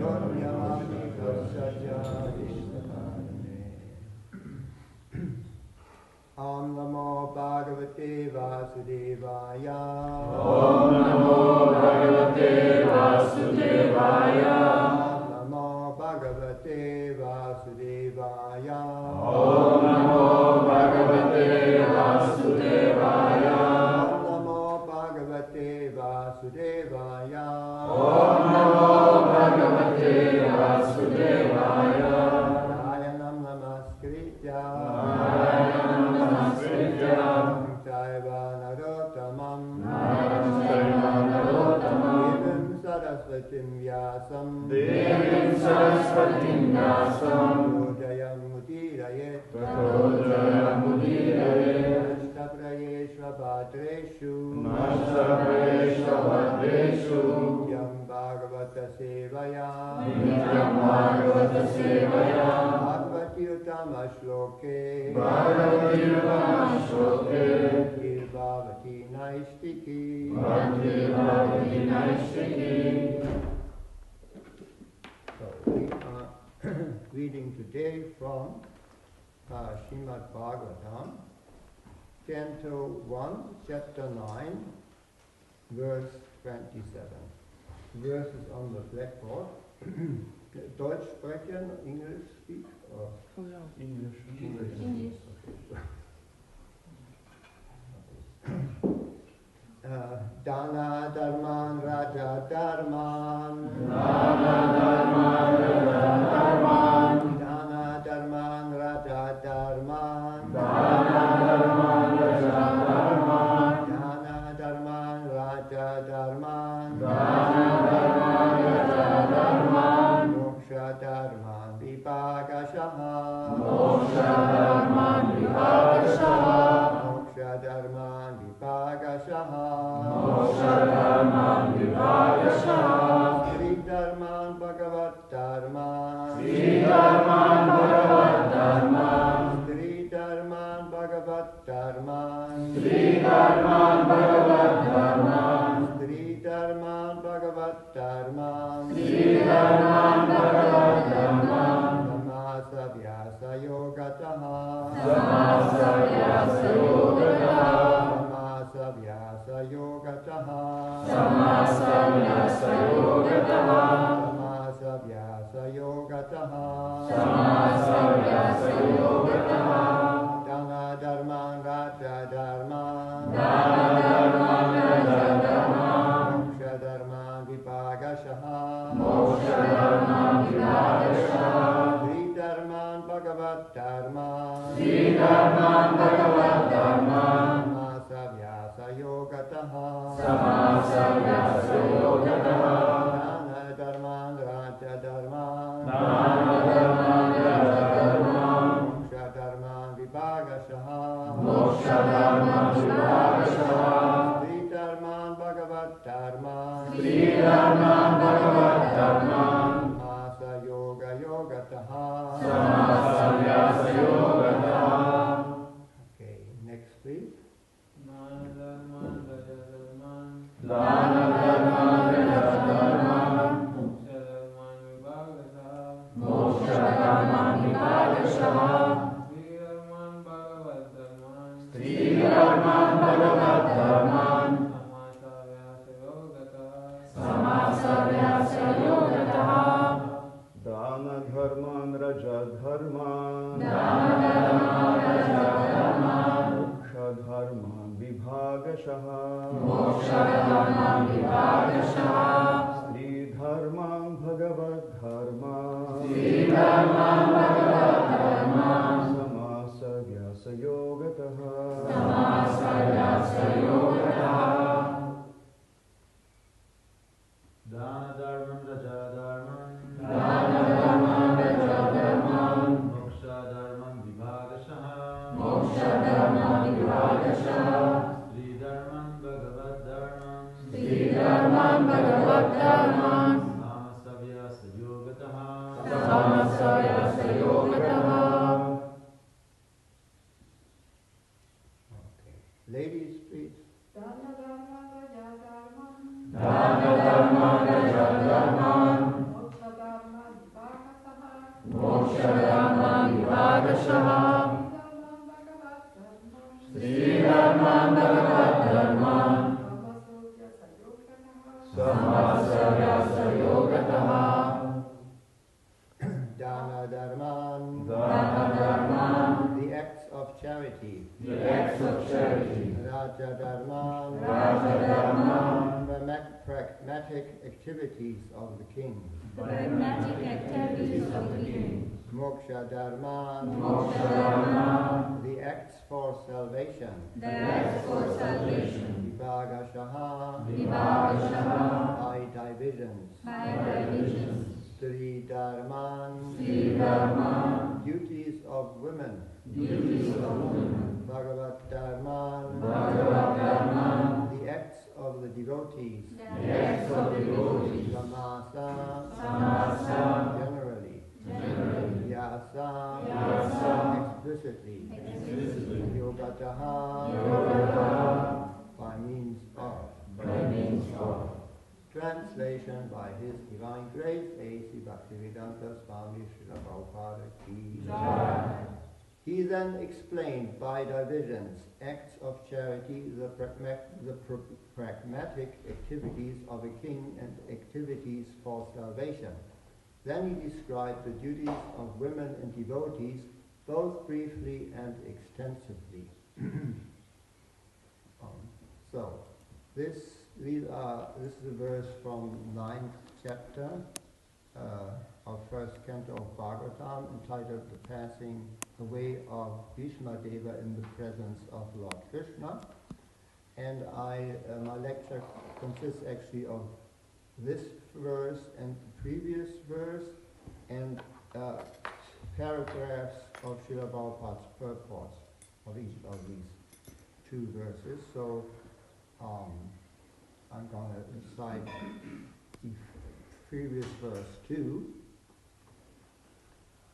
Punyamani Kassaja Vishnakarne. Om Namo Bhagavate Vasudevaya. Om Namo Bhagavate Vasudevaya. Om Namo Bhagavate Vasudevaya. Om Namo Bhagavate Vasudevaya. Om Namo Bhagavate Vasudevaya. Om Namo Bhagavate Vasudevaya. Narayanam Namaskritya. Narayanam Namaskritya. Chaiva Narottamam. Chaiva Narottamam. Devim Saraswatim Vyasam. Devim Saraswatim Vyasam. Jayam Mudirayet. Jayam Mudirayet. Nashtaprayeshva Bhatreshu. Nashtaprayeshva Bhatreshu. Nityam Bhagavata Sevaya. Nityam Bhagavata Sevaya. Bhagavati Uttama Shloke. Bhagavati Uttama Shloke. Bhagavati Naistiki. Bhagavati Naistiki. So we are reading today from Srimad Bhagavatam, Canto 1, Chapter 9, verse 27. Verses on the blackboard. Deutsch sprechen, English speak? Or English. English. Dana Dharman Raja Dharman. Dana Dharman Raja Dharman. Dana Dharman Raja Dharman. Dana Dharman Raja Dharman. Dana Dharman Raja Dharman. Dana Dharman Raja Dharman. Moksha Dharman Vipakashaha. Moksha Dharman Vipakashaha. Moksha Dharman Vipakashaha. Moksha Dharman Vipakashaha. Sri Dharman Bhagavat Dharman. Sri Dharman Bhagavat Dharman. Sri Dharman Bhagavat Dharman. Sri Dharman Bhagavat Dharman. Sri Dharman Bhagavat Dharman. Sri Dharman Bhagavat Dharman. Samasa Vyasa Yogataha. Samasa Vyasa Yogataha. Samasa Vyasa Yogataha. Samasa Vyasa Yogataha. Samasa Vyasa Yogataha. Samasa Vyasa Yogataha. Dana Dharman Raja Dharman. Dana Dharman Raja Dharman. Moksha Dharman Vipakashaha. Moksha Dharman Vipakashaha. Sri Dharman Bhagavat Dharman. Sri Dharman Bhagavat Dharman. Samasa Vyasa Yogataha. Samasa Vyasa Yogataha. Dana Dharman Raja Dharman. Dana Dharman Raja Dharman. Moksha Dharman Vipakashaha. Moksha Dharman Vipakashaha. Sri Dharman Bhagavat Dharman. Sri Dharman Bhagavat Dharman. Samasa Yoga Yogataha. Samasa Vyasa Yogataha. Okay, next please. Dana Dharman Raja Dharman. Moksha Dharman Vipakashaha. Sri Dharman Bhagavat Dharman. Samasa Vyasa Yogataha. Dana Dharman Raja Dharman. Dana Dharman Raja Dharman. Moksha Dharman Vibhagashaha. Moksha Dharman Vipakashaha. Sri Dharman Bhagavat Dharman. Sri Dharman Bhagavat Dharman. Samasa Vyasa Yogataha. Samasa Vyasa Yogataha. Dana Dharman Raja Dharman. Dana Dharman Raja Dharman. Moksha Dharman Vibhagashaha. Moksha Dharman Vipakashaha. Sri Dharman Bhagavat Dharman. Sri Dharman Bhagavat Dharman. Samasa Vyasa Yogataha. Samasa Vyasa Yogataha. Moksha Dhamma Vivagashah Sri Dhamma Bhagavad Dharma Samasya Yogataha Dana Dharman, the acts of charity. Raja Dharman, pragmatic activities of the king. Moksha Dharman, the acts for salvation. Vibhagashaha, by divisions. Sri Dharman, duties of women. Bhagavat Dharman, the acts of the devotees. Samasa, generally. Yasa, explicitly. Yogataha, by means of. Translation by His Divine Grace, A.C. Bhaktivedanta Swami Srila Prabhupada Ki. He then explained by divisions acts of charity, the pragmatic activities of a king and activities for salvation. Then he described the duties of women and devotees, both briefly and extensively. This is a verse from 9th chapter of first canto of Bhagavatam, entitled "The Passing Away of Bhishma Deva in the Presence of Lord Krishna." And my lecture consists actually of this verse and the previous verse and paragraphs of Srila Prabhupada's purports of each of these two verses. So I'm going to recite the previous verse too.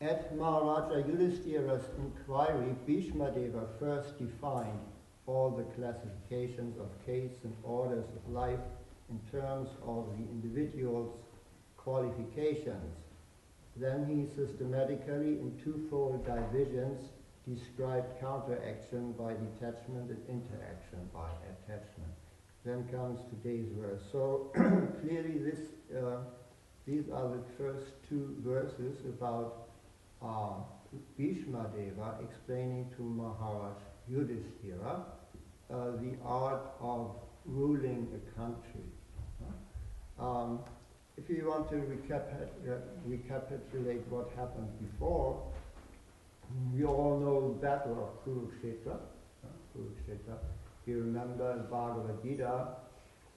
At Maharaja Yudhishthira's inquiry, Bhishma Deva first defined all the classifications of castes and orders of life in terms of the individual's qualifications. Then he systematically, in twofold divisions, described counteraction by detachment and interaction by attachment. Then comes today's verse. So clearly these are the first two verses about Bhishma Deva explaining to Maharaj Yudhishthira the art of ruling a country. If you want to recapitulate what happened before, we all know the battle of Kurukshetra. You remember in Bhagavad Gita,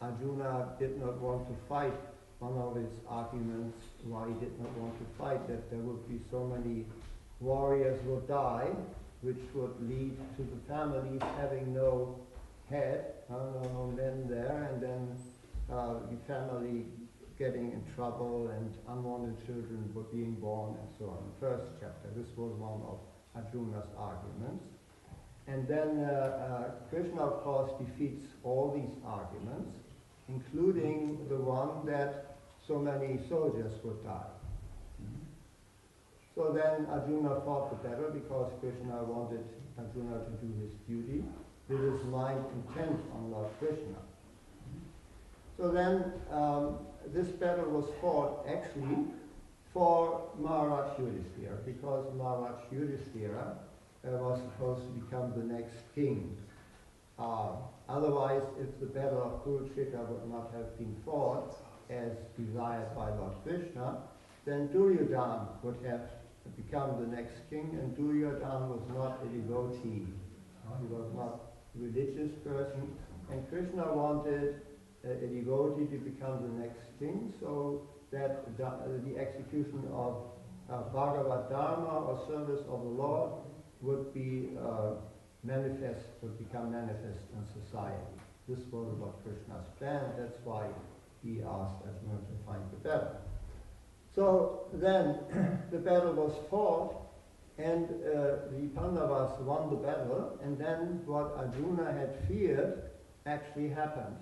Arjuna did not want to fight. One of his arguments why he did not want to fight, that there would be so many warriors would die, which would lead to the families having no head, no men there, and then the family getting in trouble and unwanted children were being born and so on. First chapter, this was one of Arjuna's arguments. And then Krishna, of course, defeats all these arguments, including the one that so many soldiers would die. So then Arjuna fought the battle because Krishna wanted Arjuna to do his duty with his mind intent on Lord Krishna. So then this battle was fought actually for Maharaj Yudhishthira, because Maharaj Yudhishthira was supposed to become the next king. Otherwise, if the battle of Kurukshetra would not have been fought as desired by Lord Krishna, then Duryodhana would have become the next king, and Duryodhana was not a devotee. He was not a religious person, and Krishna wanted a devotee to become the next king, so that the execution of Bhagavad Dharma or service of the Lord would be become manifest in society. This was Lord Krishna's plan, and that's why he asked Arjuna to fight the battle. So then the battle was fought, and the Pandavas won the battle, and then what Arjuna had feared actually happened.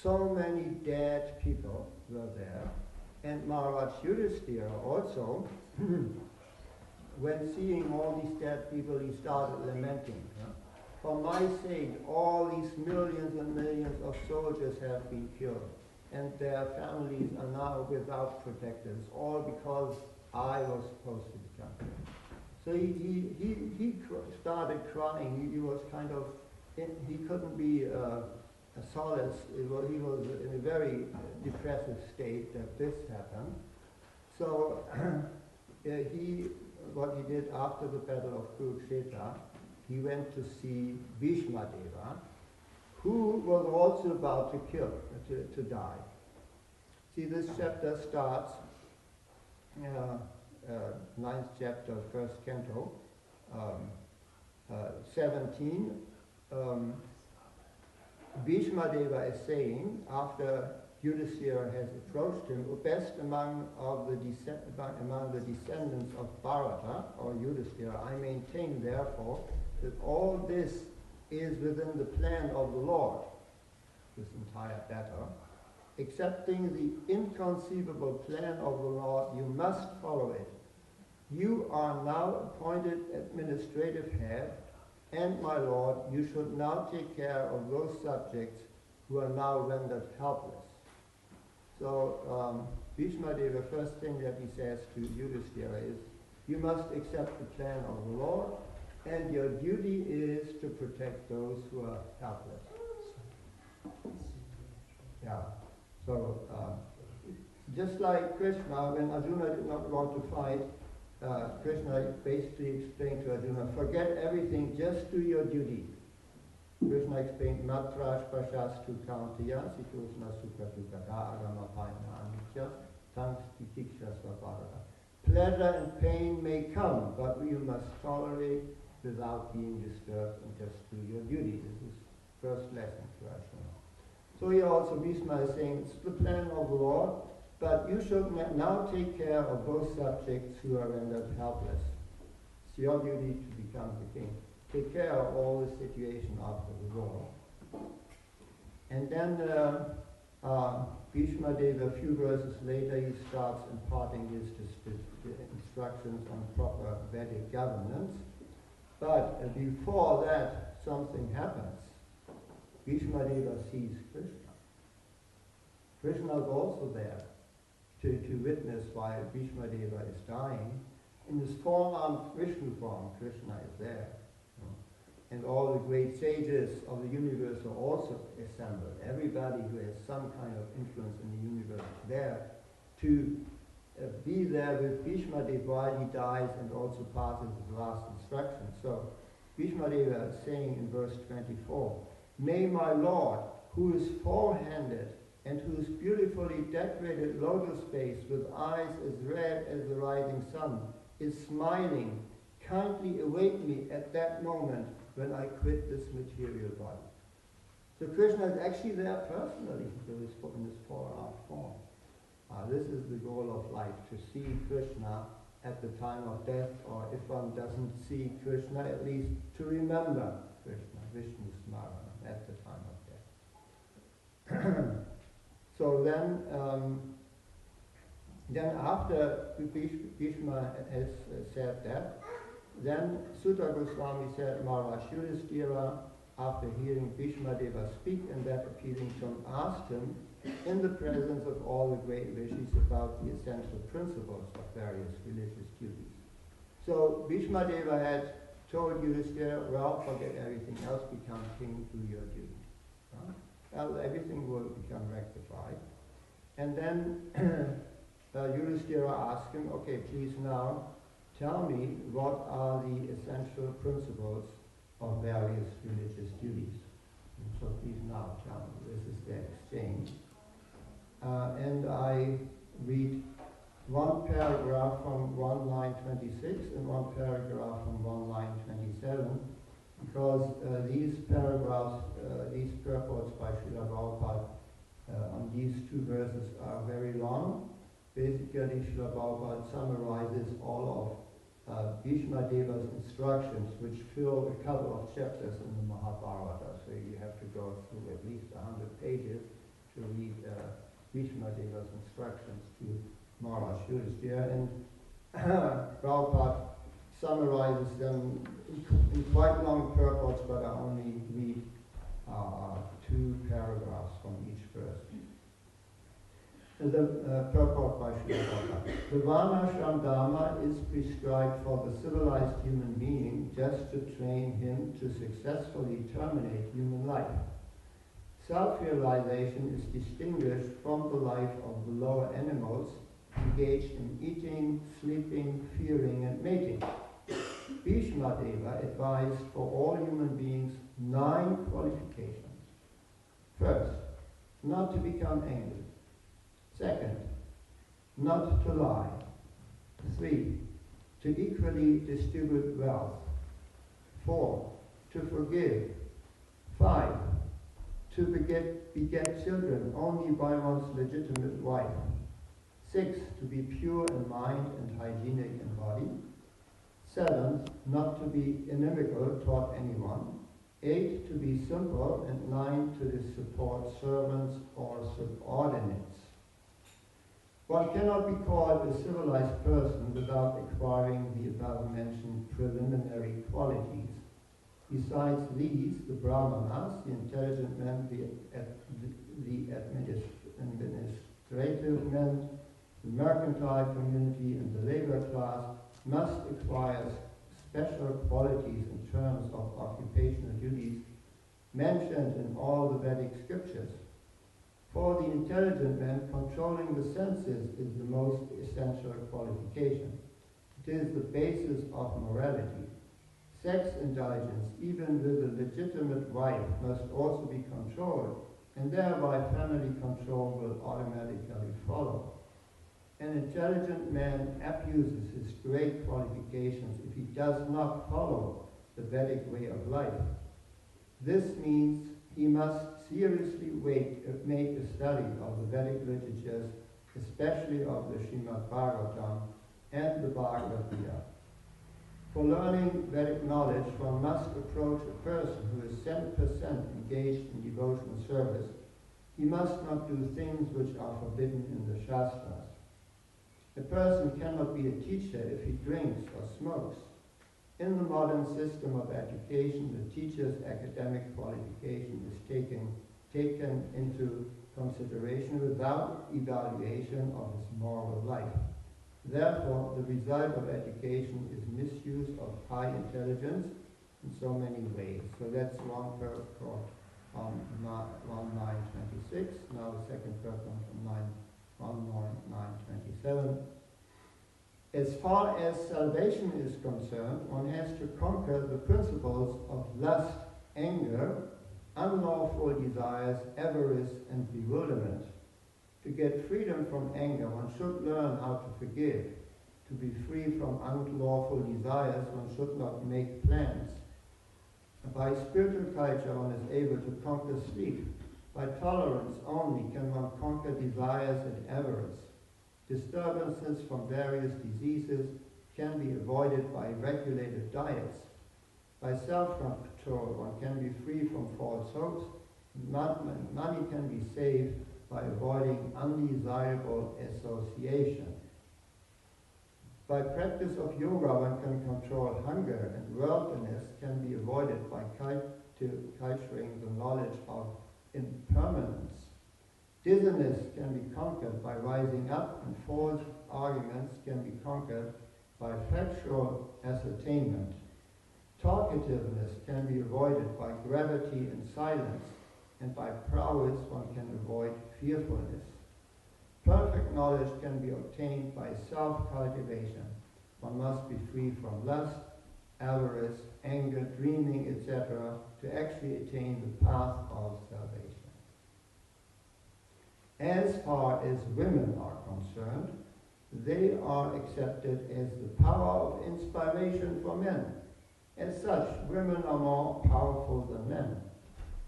So many dead people were there, And Maharaj Yudhishthira also, when seeing all these dead people, he started lamenting. For my sake, all these millions and millions of soldiers have been killed, and their families are now without protectors, all because I was supposed to become king. So he started crying. He was kind of, he couldn't be a solace. He was in a very depressive state that this happened. So what he did after the battle of Kurukshetra, he went to see Bhishma Deva, who was also about to die. See, this chapter starts, 9th chapter, 1st canto, 17. Bhishma Deva is saying, after Yudhishthira has approached him, best among the descendants of Bharata, or Yudhishthira, I maintain therefore that all this is within the plan of the Lord, this entire battle. Accepting the inconceivable plan of the Lord, you must follow it. You are now appointed administrative head, and my Lord, you should now take care of those subjects who are now rendered helpless. So Bhishma Deva, first thing that he says to Yudhishthira is, you must accept the plan of the Lord, and your duty is to protect those who are helpless. Yeah. So just like Krishna, when Arjuna did not want to fight, Krishna basically explained to Arjuna, forget everything, just do your duty. Krishna explained, Matrash Pashastu Kauntiya, Situshna Sukhatukada, Agamapayana Anitya, Tanks Tikiksha Svabharata. Pleasure and pain may come, but you must tolerate without being disturbed and just do your duty. This is first lesson to Arjuna. So here also Bhishma is saying, it's the plan of the Lord, but you should now take care of those subjects who are rendered helpless. It's your duty to become the king. Take care of all the situation after the war. And then Bhishma Deva, a few verses later, he starts imparting his instructions on proper Vedic governance. But before that, something happens. Bhishma Deva sees Krishna. Krishna is also there to witness while Bhishma Deva is dying. In this four-armed Vishnu form, Krishna is there. And all the great sages of the universe are also assembled. Everybody who has some kind of influence in the universe is there to be there with Bhishma Deva while he dies and also passes his last instructions. So Bhishma Deva is saying in verse 24, may my Lord, who is four-handed and whose beautifully decorated lotus face with eyes as red as the rising sun is smiling, kindly await me at that moment when I quit this material body. So Krishna is actually there personally in this four-armed form. This is the goal of life, to see Krishna at the time of death, or if one doesn't see Krishna, at least to remember Krishna, Vishnu Smarana, at the time of death. So then after Bhishma has said that, then Sutta Goswami said, Maharaj Yudhishthira, after hearing Bhishma Deva speak in that appealing tone, asked him, in the presence of all the great rishis, about the essential principles of various religious duties. So Bhishma Deva had told Yudhishthira, well, forget everything else, become king, do your duty. Well, everything will become rectified. And then Yudhishthira asked him, okay, please now tell me what are the essential principles of various religious duties. And so please now tell me. This is their exchange. And I read one paragraph from 1 line 26 and one paragraph from 1 line 27, because these paragraphs, these purports by Srila Prabhupada on these two verses are very long. Basically, Srila Prabhupada summarizes all of Bhishma Deva's instructions, which fill a couple of chapters in the Mahabharata. So you have to go through at least 100 pages to read Bhishmadeva's instructions to Maharaj Yudhishthira, and Prabhupada summarizes them in quite long purports, but I only read 2 paragraphs from each verse. The purport by Srila Prabhupada. The Varnashram Dharma is prescribed for the civilized human being just to train him to successfully terminate human life. Self-realization is distinguished from the life of the lower animals engaged in eating, sleeping, fearing, and mating. Bhishmadeva advised for all human beings 9 qualifications. First, not to become angry. Second, not to lie. 3, to equally distribute wealth. 4, to forgive. 5, to beget children only by one's legitimate wife. 6, to be pure in mind and hygienic in body. 7, not to be inimical toward anyone. 8, to be simple. And 9, to support servants or subordinates. One cannot be called a civilized person without acquiring the above-mentioned preliminary qualities. Besides these, the brahmanas, the intelligent men, the administrative men, the mercantile community, and the labor class must acquire special qualities in terms of occupational duties mentioned in all the Vedic scriptures. For the intelligent man, controlling the senses is the most essential qualification. It is the basis of morality. Sex indulgence, even with a legitimate wife, must also be controlled, and thereby family control will automatically follow. An intelligent man abuses his great qualifications if he does not follow the Vedic way of life. This means he must seriously make a study of the Vedic literatures, especially of the Srimad Bhagavatam and the Bhagavad Gita. For learning Vedic knowledge, one must approach a person who is 100% engaged in devotional service. He must not do things which are forbidden in the Shastras. A person cannot be a teacher if he drinks or smokes. In the modern system of education, the teacher's academic qualification is taken into consideration without evaluation of his moral life. Therefore, the result of education is misuse of high intelligence in so many ways. So that's one purport on 1926. Now the second purport on 1927. As far as salvation is concerned, one has to conquer the principles of lust, anger, unlawful desires, avarice, and bewilderment. To get freedom from anger, one should learn how to forgive. To be free from unlawful desires, one should not make plans. By spiritual culture, one is able to conquer sleep. By tolerance only can one conquer desires and avarice. Disturbances from various diseases can be avoided by regulated diets. By self-control, one can be free from false hopes. Money can be saved by avoiding undesirable association. By practice of yoga, one can control hunger, and worldliness can be avoided by cultivating the knowledge of impermanence. Dizziness can be conquered by rising up, and false arguments can be conquered by factual ascertainment. Talkativeness can be avoided by gravity and silence, and by prowess one can avoid fearfulness. Perfect knowledge can be obtained by self-cultivation. One must be free from lust, avarice, anger, dreaming, etc. to actually attain the path of salvation. As far as women are concerned, they are accepted as the power of inspiration for men. As such, women are more powerful than men.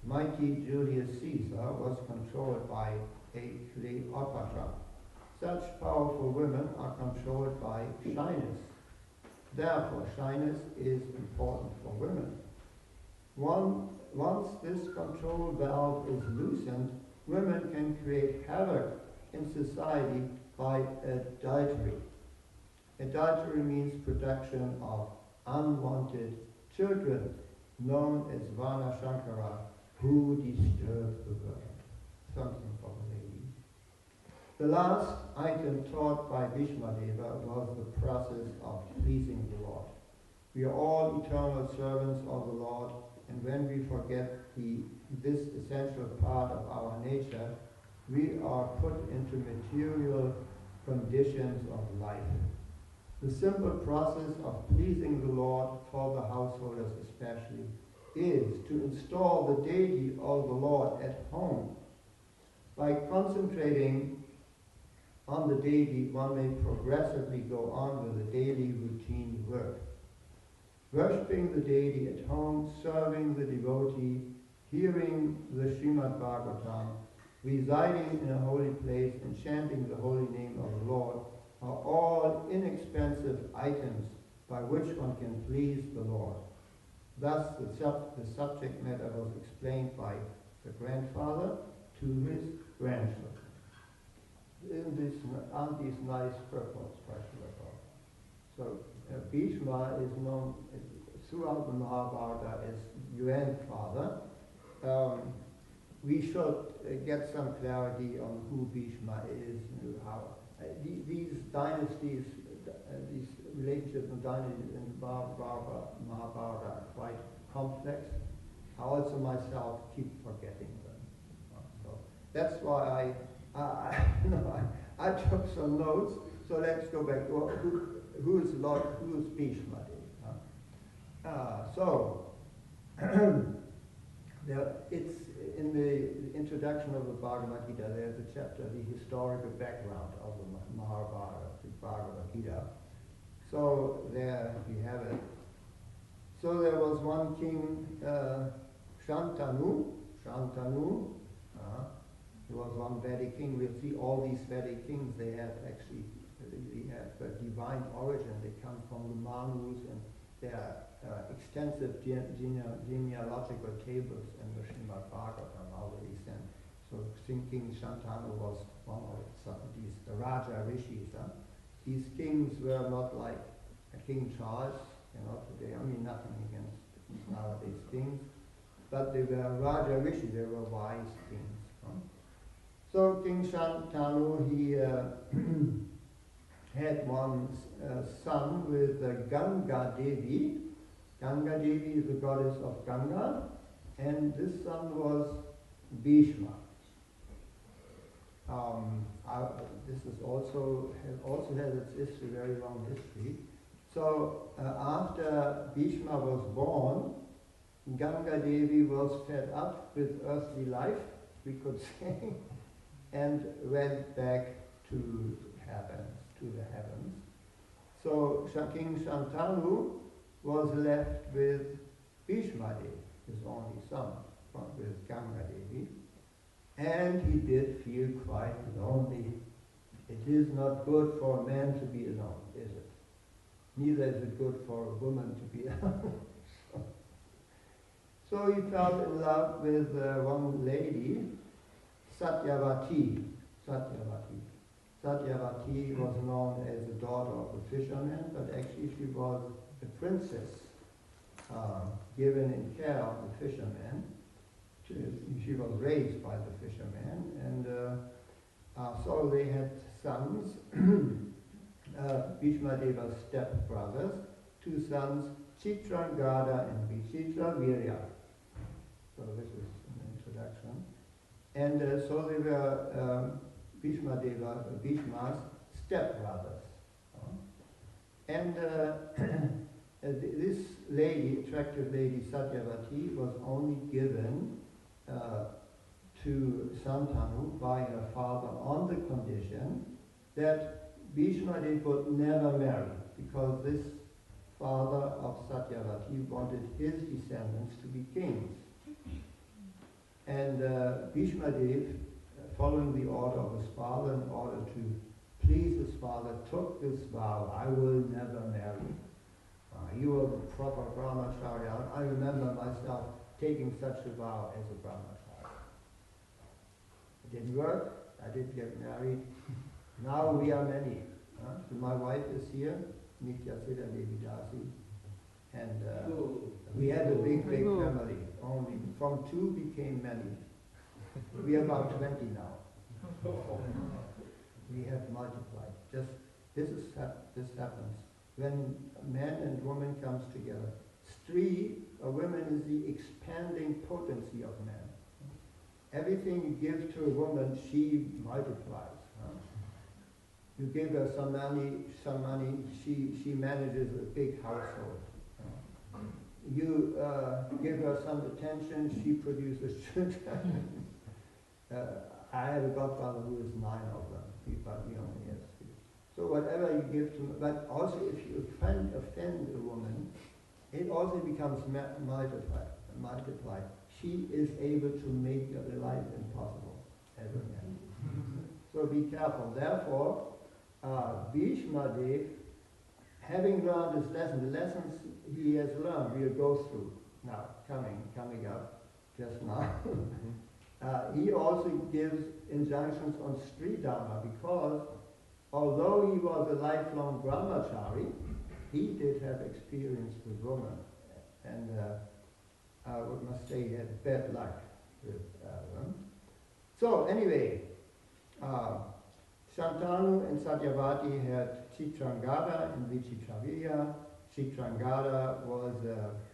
Mighty Julius Caesar was controlled by a Cleopatra. Such powerful women are controlled by shyness. Therefore, shyness is important for women. Once this control valve is loosened, women can create havoc in society by adultery. Adultery means production of unwanted children, known as Vana Shankara, who disturb the world. Something for the ladies. The last item taught by Bhishma Deva was the process of pleasing the Lord. We are all eternal servants of the Lord, and when we forget this essential part of our nature, we are put into material conditions of life. The simple process of pleasing the Lord, for the householders especially, is to install the deity of the Lord at home. By concentrating on the deity, one may progressively go on with the daily routine work. Worshipping the deity at home, serving the devotee, hearing the Srimad Bhagavatam, residing in a holy place and chanting the holy name of the Lord are all inexpensive items by which one can please the Lord. Thus, the subject matter was explained by the grandfather to his grandchildren. Aren't these nice purports by Srila Prabhupada? So, Bhishma is known throughout the Mahabharata as grandfather. We should get some clarity on who Bhishma is, how these dynasties, these relationships and dynasties in Mahabharata are quite complex. I also myself keep forgetting them. So that's why I took some notes. So let's go back. Who is Bhishma? It's in the introduction of the Bhagavad Gita, there's a chapter, the historical background of the Mahabharata, the Bhagavad Gita. So there we have it. So there was one king, Shantanu. He was one Vedic king. We'll see all these Vedic kings, they have a divine origin. They come from the Manus, and there are extensive genealogical tables in the Srimad Bhagavatam, how they descend. So King Shantanu was one of these Raja Rishis. These kings were not like King Charles, today. I mean, nothing against nowadays kings, but they were Raja Rishi, they were wise kings. So King Shantanu, he had one son with Ganga Devi. Ganga Devi is the goddess of Ganga, and this son was Bhishma. This is also has its history, very long history. So after Bhishma was born, Ganga Devi was fed up with earthly life, we could say, and went back to the heavens. So King Shantanu was left with Bhishma Devi, his only son, with Ganga Devi, and he did feel quite lonely. It is not good for a man to be alone, is it? Neither is it good for a woman to be alone. So he fell in love with one lady, Satyavati. Satyavati was known as the daughter of a fisherman, but actually she was a princess given in care of the fisherman. She was raised by the fisherman, and so they had sons. Bhishma Deva's step-brothers, two sons, Chitrangada and Vichitra Virya. So this is an introduction. And so they were Bhishma's step-brothers. And this lady, attractive lady, Satyavati, was only given to Shantanu by her father on the condition that Bhishma would never marry, because this father of Satyavati wanted his descendants to be kings. And Bhishma Dev, following the order of his father, in order to please his father, took this vow: I will never marry. You are the proper brahmacharya. I remember myself taking such a vow as a brahmacharya. It didn't work. I did get married. Now we are many. So my wife is here, Nitya Siddha Devi Dasi, and we had a big family. Only from two became many. We are about 20 now. We have multiplied. This happens when man and woman comes together. Stri, a woman, is the expanding potency of man. Everything you give to a woman, she multiplies. You give her some money, she manages a big household. You give her some attention, she produces children. I have a godfather who is 9 of them, but he only has 3. So whatever you give to, but also if you offend a woman, it also becomes multiplied. She is able to make your life impossible as a man. So be careful. Therefore, Bhishma Dev, having learned his lesson, the lessons he has learned, we'll go through now, coming up just now. He also gives injunctions on Sri Dharma because although he was a lifelong brahmachari, he did have experience with women, and I must say he had bad luck with them. So anyway, Shantanu and Satyavati had Chitrangada and Vichitravirya. Chitrangada was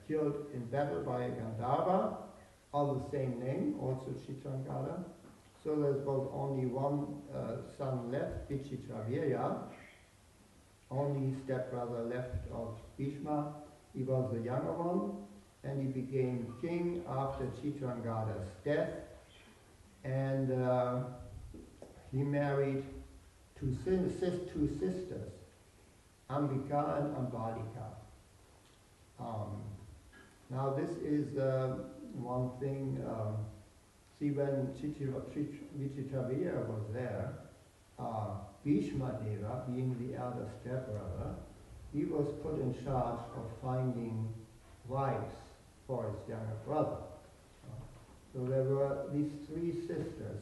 killed in battle by a Gandharva of the same name, also Chitrangada. So there was only one son left, Vichitravirya, only stepbrother left of Bhishma. He was the younger one, and he became king after Chitrangada's death. And he married two sisters, Ambika and Ambalika. Now this is one thing. See, when Vichitravirya was there, Bhishma Deva, being the elder stepbrother, he was put in charge of finding wives for his younger brother. So there were these 3 sisters,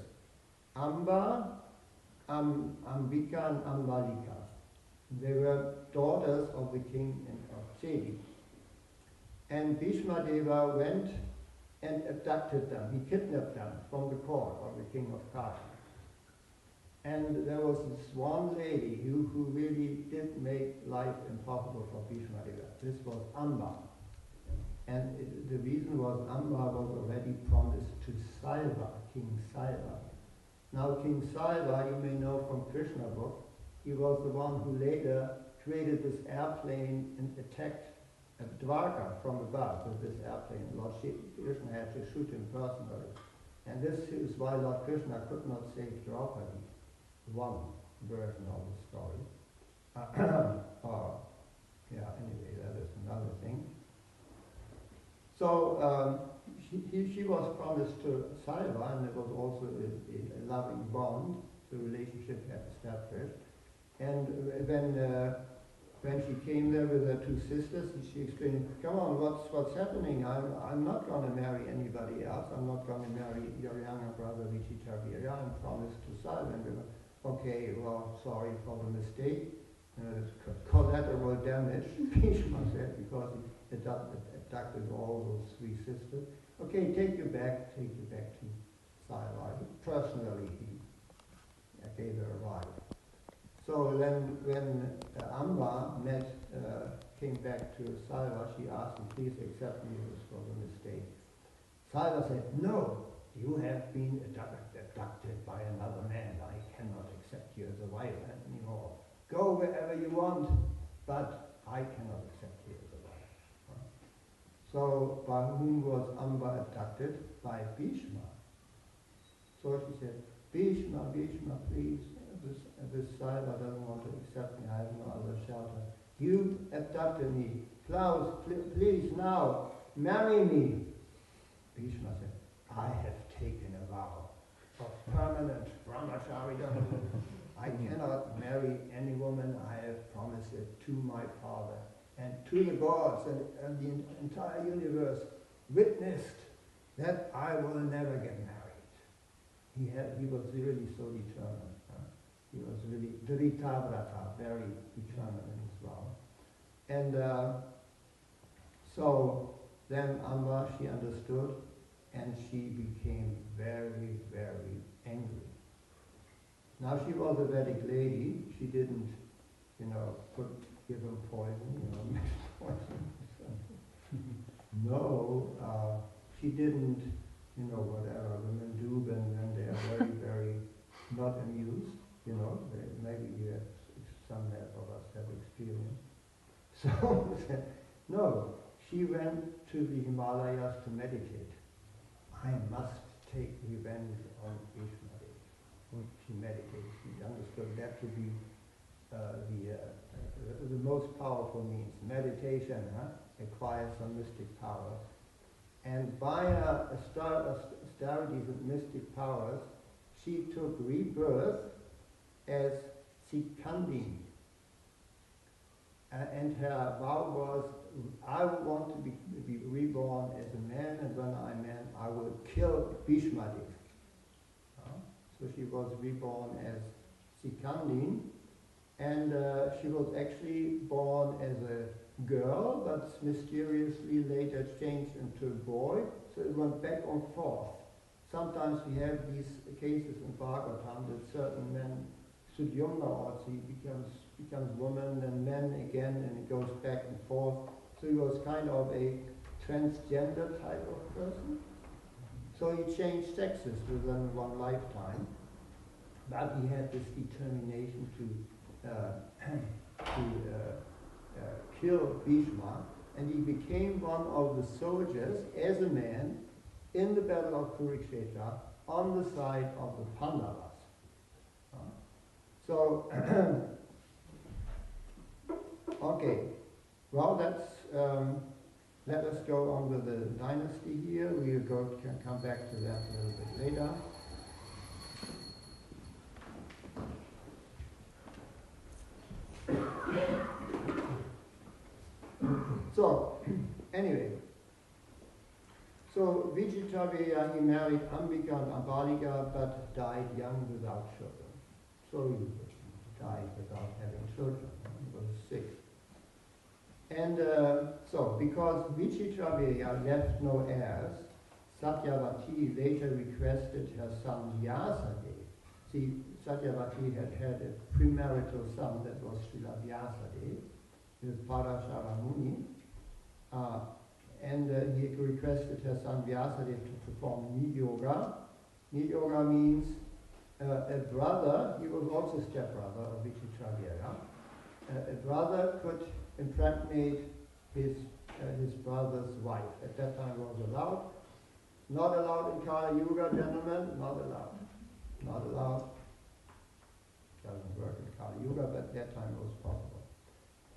Amba, Ambika and Ambalika. They were daughters of the king of Chedi. And Bhishma Deva went and abducted them. He kidnapped them from the court of the king of Kashi. And there was this one lady who really did make life impossible for Bhishma Deva. This was Amba. And the reason was Amba was already promised to Salva, King Salva. Now King Salva, you may know from Krishna book, he was the one who later created this airplane and attacked Dwarka from above with this airplane. Lord Krishna had to shoot him personally. And this is why Lord Krishna could not save Draupadi. One version of the story. Anyway, that is another thing. So she was promised to Salva, and there was also a loving bond. The relationship had established. And when she came there with her 2 sisters, she explained, "Come on, what's happening? I'm not going to marry anybody else. I'm not going to marry your younger brother Vichitravirya. I'm promised to Salva." And we were, "Okay, well, sorry for the mistake. Collateral damage," Bhishma said, because he abducted all those 3 sisters. "Okay, take you back to Salva." Personally, he gave her a ride. So then when Amba came back to Salva, she asked him, "Please accept me, this was a mistake." Salva said, "No, you have been abducted by another man. I cannot accept you as a wife anymore. Go wherever you want, but I cannot accept you as a wife." So by whom was Amba abducted? By Bhishma. So she said, Bhishma, please, this Salva doesn't want to accept me. I have no other shelter. You abducted me. Klaus, please now, marry me. Bhishma said, "I have taken a vow of permanent brahmachari. I cannot marry any woman. I have promised it to my father and to the gods and the entire universe witnessed that I will never get married." he was really so determined. He was really Dritavrata, very determined in his vow. And so then Amba, she understood, and she became very, very angry. Now she was a Vedic lady. She didn't, give him poison, mix poison. No, she didn't, whatever women do when they are very, very not amused. Maybe some of us have experience. So, no, she went to the Himalayas to meditate. I must take revenge on Vishmadev. She meditated. She understood that to be the most powerful means. Meditation acquires some mystic powers. And by her austerities and mystic powers, she took rebirth as Sikandin. And her vow was, I want to be reborn as a man, and when I'm a man, I will kill Bhishmadev. So she was reborn as Sikandin, and she was actually born as a girl, but mysteriously later changed into a boy, so it went back and forth. Sometimes we have these cases in Bhagavatam that certain men, Sudyumna also, he becomes woman, then men again, and it goes back and forth. So he was kind of a transgender type of person. So he changed sexes within one lifetime, but he had this determination to kill Bhishma, and he became one of the soldiers as a man in the battle of Kurukshetra on the side of the Pandavas. So, okay, well, let us go on with the dynasty here. We will come back to that a little bit later. So, anyway, so Vichitravirya, he married Ambika and Ambalika, but died young without children. So he died without having children. He was sick. And so, because Vichitravirya left no heirs, Satyavati later requested her son Vyasadeva. See, Satyavati had a premarital son that was Srila Vyasadeva, with Parashara Muni. And he requested her son Vyasadeva to perform Niyoga. Niyoga means a brother, he was also stepbrother of Vichitravirya. A brother could impregnate his brother's wife. At that time was allowed. Not allowed in Kali Yuga, gentlemen, not allowed. Not allowed. Doesn't work in Kali Yuga, but at that time it was possible.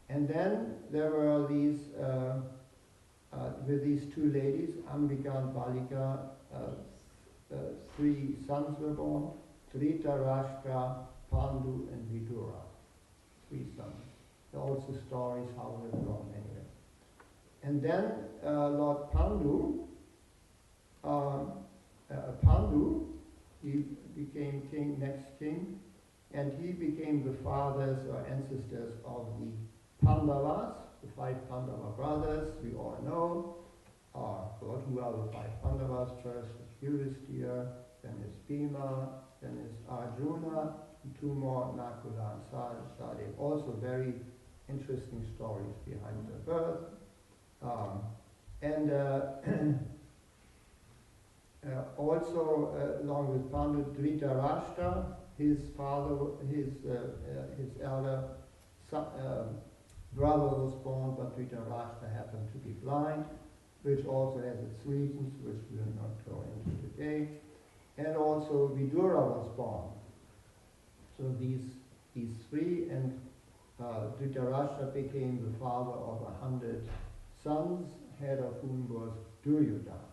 And then there were these, with these two ladies, Ambika and Balika, 3 sons were born, Dhritarashtra, Pandu, and Vidura. 3 sons. There are also stories how they were born anyway. And then Lord Pandu, he became king, next king, and he became the fathers or ancestors of the Pandavas, the 5 Pandava brothers, we all know. Who are the 5 Pandavas? First is Yudhishthira, then is Bhima, then is Arjuna, and 2 more, Nakula and Sahadeva. Also very interesting stories behind their birth. Also, along with Pandu, Dhritarashtra, his father, his elder brother was born, but Dhritarashtra happened to be blind, which also has its reasons, which we will not go into today. And also Vidura was born. So these 3, and Dhritarashtra became the father of 100 sons, head of whom was Duryodhana.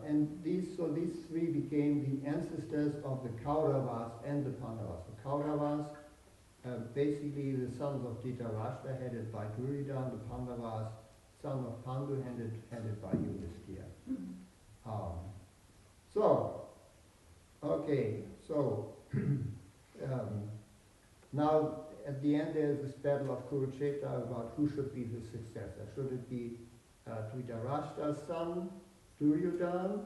And these 3 became the ancestors of the Kauravas and the Pandavas. The Kauravas, basically the sons of Dhritarashtra, headed by Duryodhana, the Pandavas, son of Pandu, headed by Yudhishthira. So, Okay, so now at the end there's this battle of Kurukshetra about who should be the successor. Should it be Dhritarashtra's son, Duryodhana,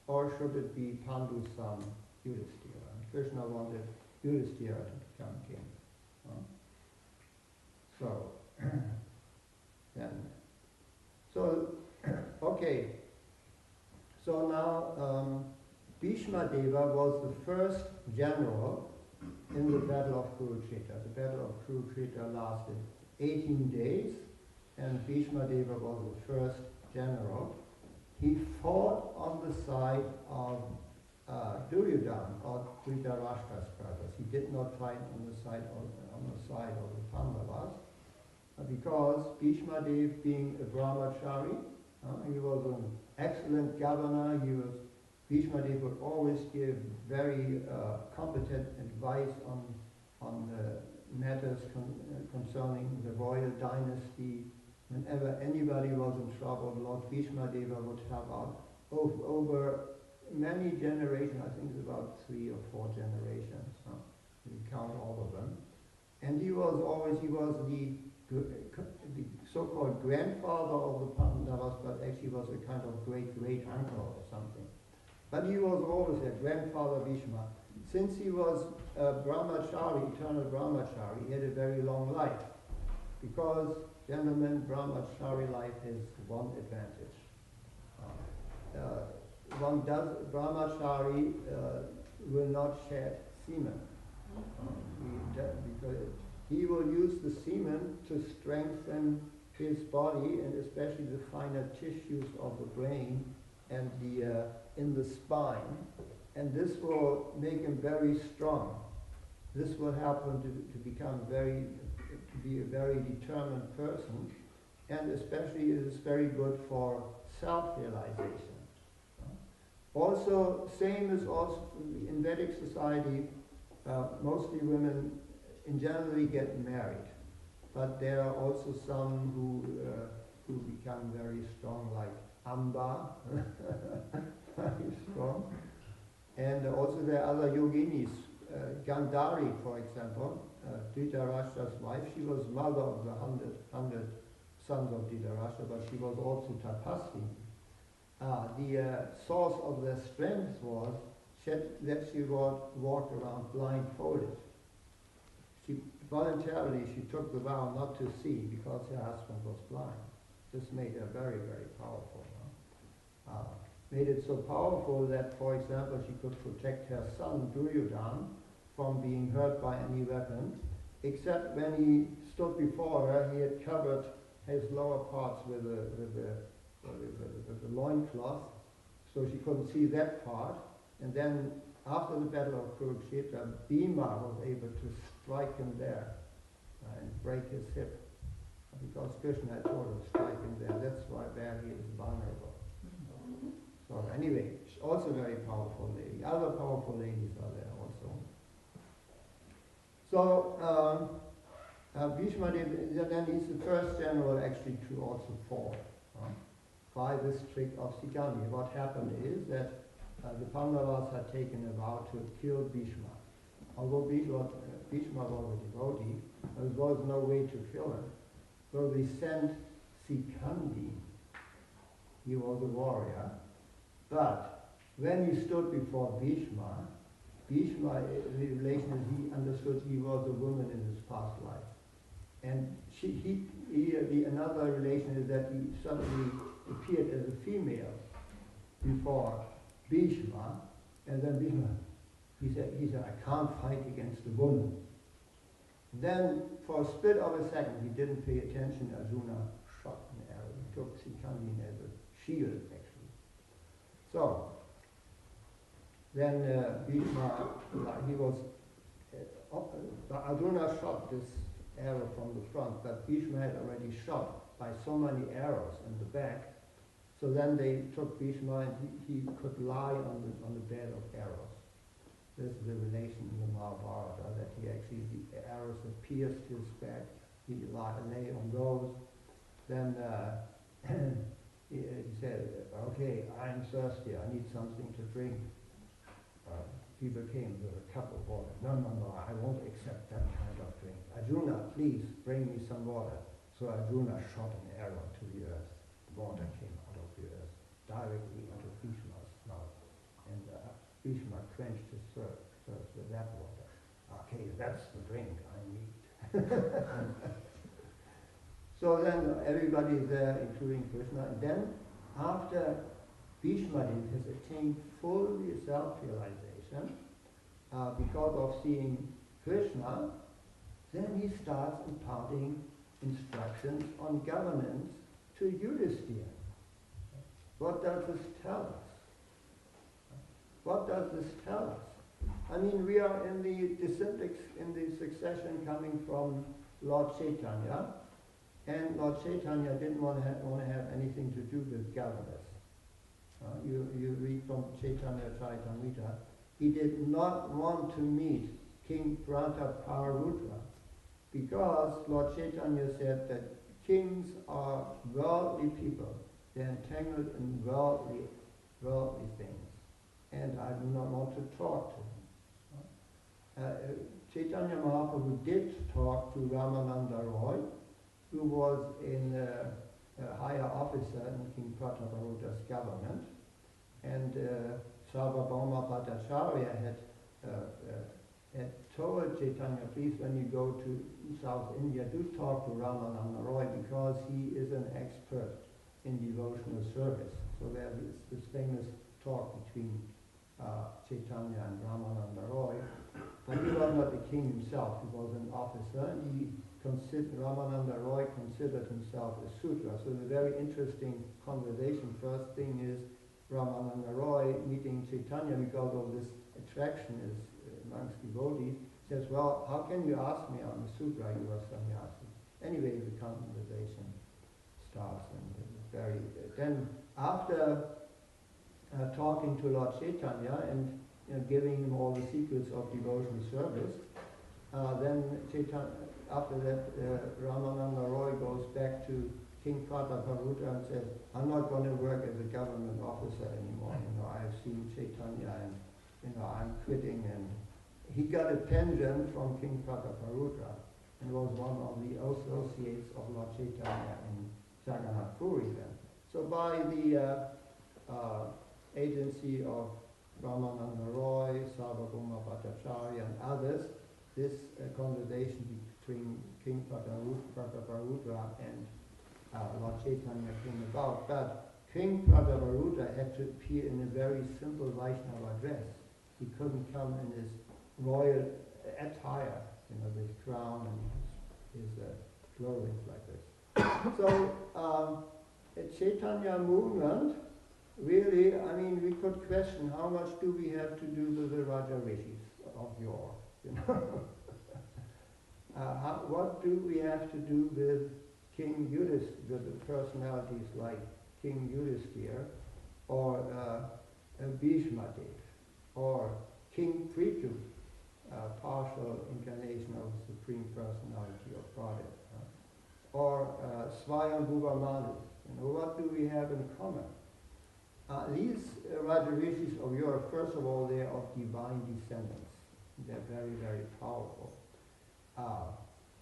or should it be Pandu's son, Yudhishthira? And Krishna wanted Yudhishthira to become king. So, then, so, okay, so now Bhishma Deva was the first general in the Battle of Kurukshetra. The Battle of Kurukshetra lasted 18 days, and Bhishma Deva was the first general. He fought on the side of Duryodhana, or Dhritarashtra's brothers. He did not fight on the side of the Pandavas, because Bhishma Deva, being a brahmachari, he was an excellent governor. Bhishma Deva would always give very competent advice on matters concerning the royal dynasty. Whenever anybody was in trouble, Lord Bhishma Deva would help out over many generations. I think it's about 3 or 4 generations. We count all of them. And he was the so-called grandfather of the Pandavas, but actually was a kind of great-great-uncle or something. But he was always their grandfather Bhishma. Since he was a brahmachari, eternal brahmachari, he had a very long life. Because, gentlemen, brahmachari life has one advantage. Brahmachari will not shed semen. Because he will use the semen to strengthen his body, and especially the finer tissues of the brain and in the spine, and this will make him very strong. This will help him to be a very determined person, and especially it is very good for self-realization. Also, same as also in Vedic society, mostly women in generally get married, but there are also some who become very strong, like Amba, very strong. And also there are other yoginis, Gandhari, for example, Dhritarashtra's wife. She was mother of the 100 sons of Dhritarashtra, but she was also Tapasvi. The source of their strength was that she walked around blindfolded. She voluntarily took the vow not to see because her husband was blind. This made her very, very powerful. Made it so powerful that, for example, she could protect her son Duryodhana from being hurt by any weapon, except when he stood before her, he had covered his lower parts with the loincloth, so she couldn't see that part. And then, after the battle of Kurukshetra, Bhima was able to strike him there and break his hip, because Krishna had told him to strike him there. That's why there he is vulnerable. So anyway, she's also a very powerful lady. Other powerful ladies are there also. So Bhishma then he's the first general actually to also fall by this trick of Sikandi. What happened is that the Pandavas had taken a vow to kill Bhishma. Although Bhishma was a devotee, there was no way to kill him. So they sent Sikandi. He was a warrior. But when he stood before Bhishma, the relation is he understood he was a woman in his past life. And another relation is that he suddenly appeared as a female before Bhishma, and then Bhishma, he said, I can't fight against a woman. Then, for a split of a second, he didn't pay attention. Arjuna shot an arrow. He took Sikandi as a shield, actually. So, then Bhishma, Arjuna shot this arrow from the front, but Bhishma had already shot by so many arrows in the back. So then they took Bhishma and he could lie on the bed of arrows. This is the relation in the Mahabharata, that the arrows had pierced his back, he lay on those. Then he said, okay, I'm thirsty, I need something to drink. people came with a cup of water. No, no, no, I won't accept that kind of drink. Arjuna, please bring me some water. So Arjuna shot an arrow to the earth. Water came out of the earth directly into Bhishma's mouth. And Bhishma quenched his thirst with that water. Okay, that's the drink I need. So then everybody there, including Krishna, and then after Bhishma has attained full self-realization because of seeing Krishna, then he starts imparting instructions on governance to Yudhisthira. What does this tell us? What does this tell us? I mean, we are in the succession coming from Lord Chaitanya, and Lord Chaitanya didn't want to have anything to do with governors. You read from Chaitanya Charitamrita, he did not want to meet King Prataparudra because Lord Chaitanya said that kings are worldly people. They're entangled in worldly things, and I do not want to talk to him. Chaitanya Mahaprabhu did talk to Ramananda Roy, who was a higher officer in King Prataparudra's government, and Sarvabhauma Bhattacharya had told Chaitanya, please, when you go to South India, do talk to Ramananda Roy because he is an expert in devotional service. So there is this famous talk between Chaitanya and Ramananda Roy. But he was not the king himself, he was an officer, and Ramananda Roy considered himself a Sudra. So the very interesting conversation, first thing is Ramananda Roy meeting Chaitanya because of this attraction is amongst devotees, says, well, how can you ask me? I'm a Sudra, you are sannyasi. Anyway, the conversation starts, and then after talking to Lord Chaitanya and giving him all the secrets of devotional service, then after that Ramananda Roy goes back to King Prataparudra and says, I'm not going to work as a government officer anymore. I've seen Chaitanya and I'm quitting. And he got a pension from King Prataparudra and was one of the associates of Lord Chaitanya in Jagannath Puri then. So by the agency of Ramananda Roy, Sarvabhauma Bhattacharya and others, this conversation between King Prataparudra and Lord Chaitanya came about. But King Prataparudra had to appear in a very simple Vaishnava dress. He couldn't come in his royal attire, with crown and his clothing like this. So Chaitanya movement, really, I mean, we could question how much do we have to do with the Raja Rishis of yore, what do we have to do with King Yudhisthira, with the personalities like King Yudhisthira, or Bhishma Dev, or King Prithu, partial incarnation of the Supreme Personality of Godhead, or Swayambhuva Manu. What do we have in common? These Raja Rishis of Europe, first of all, they are of divine descendants. They're very, very powerful.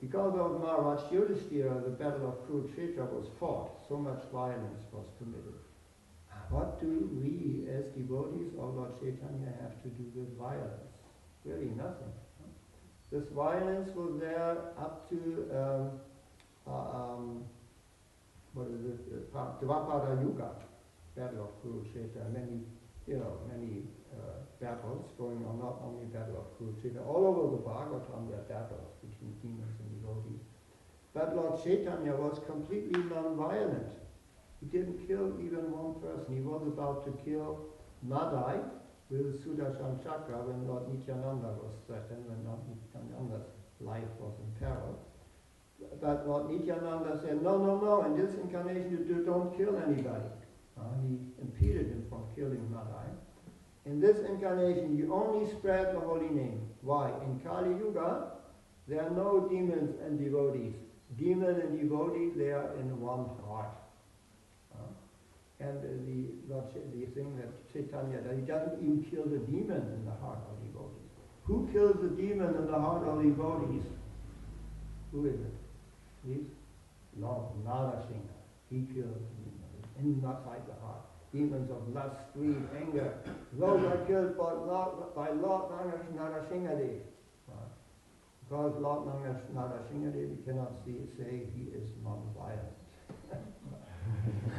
Because of Maharaj Yudhisthira, the battle of Kurukshetra was fought. So much violence was committed. What do we, as devotees of Lord Chaitanya, have to do with violence? Really nothing. This violence was there up to Dvapada Yuga, battle of Kurukshetra, many battles going on, not only battle of Kurukshetra, all over the Bhagavatam there are battles between demons and devotees. But Lord Chaitanya was completely non-violent. He didn't kill even one person. He was about to kill Madai with Sudarshan Chakra when Lord Nityananda was threatened, when Lord Nityananda's life was in peril. But Lord Nityananda said, no, in this incarnation you don't kill anybody. He impeded him from killing Madai. In this incarnation you only spread the holy name. Why? In Kali Yuga there are no demons and devotees. Demon and devotee, they are in one heart. and the thing that Chaitanya, that he doesn't even kill the demon in the heart of devotees. Who kills the demon in the heart of devotees? Who is it? He's Lord Narasingha. He kills the demons inside the heart. Demons of lust, greed, anger. Those are killed by Lord Narasingha. Because Lord Narasingha, we cannot say he is non-violent.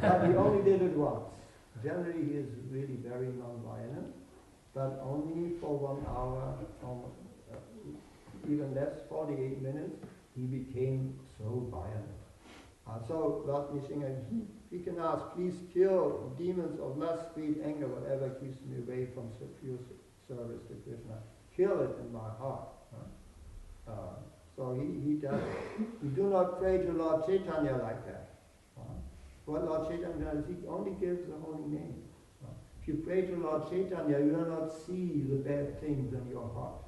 But he only did it once. Generally he is really very non-violent, but only for 1 hour, even less, 48 minutes, he became so violent. So Lord Nishinga, he can ask, please kill demons of lust, greed, anger, whatever keeps me away from pure service to Krishna. Kill it in my heart. So he does. We do not pray to Lord Chaitanya like that. What Lord Chaitanya does, he only gives the holy name. If you pray to Lord Chaitanya, you will not see the bad things in your heart.